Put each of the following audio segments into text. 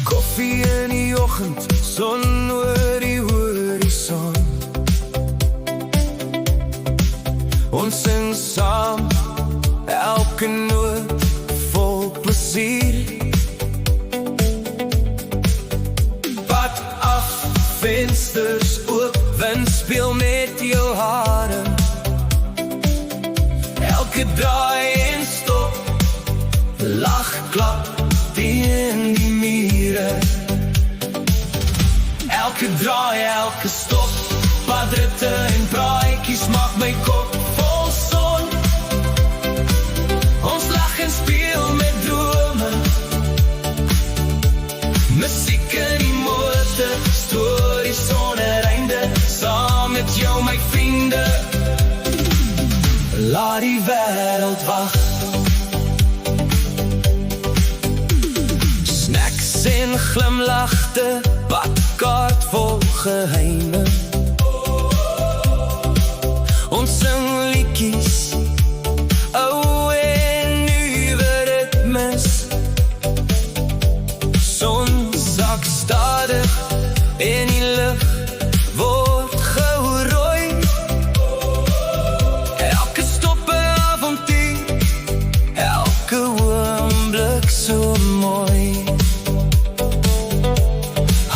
Koffie in die oggend, son oor die horison. Ons sing saam, elke noot vol plesier. Pad af, vensters oop, wind speel met jou hare. Elke draai en stop, lach, klap teen die mure. Elke draai, elke stop, padritte en praatjies maak my kop vol son. Ons lach en speel met drome, musiek in die motor, stories sonder einde, saam met jou my vriende. Laat die wêreld wag. Snacks en glimlachte, badkaart vol geheime. Ons sing liedjies, ou en nuwe ritmes. Son sak stadig en die lug word gou rooi. Elke stop 'n avontuur, elke oomblik so mooi.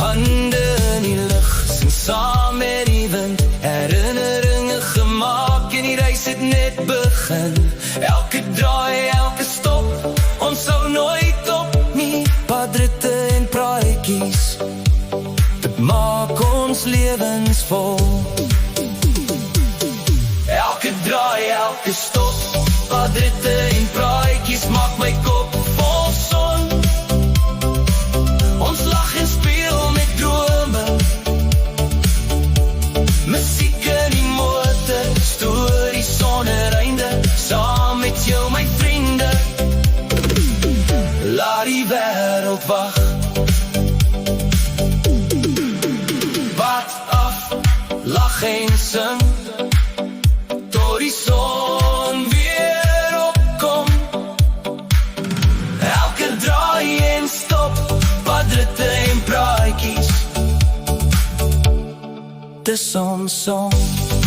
Hande in die lug, sing saam met die wind, herinneringe gemaak en die reis het net begin. Elke draai, elke stop, ons sou nooit op nie. Padritte en praatjies, dit maak ons lewens vol. Elke draai, elke stop, padritte en praatjies maak my kop vol son. Ons lach en speel met drome, musiek in die motor, stories sonder einde, saam met jou my vriende. Laat die wêreld wag. Pad af, lach en sing, tot die son weer opkom. Elke draai en stop, padritte en praatjies, dis ons song.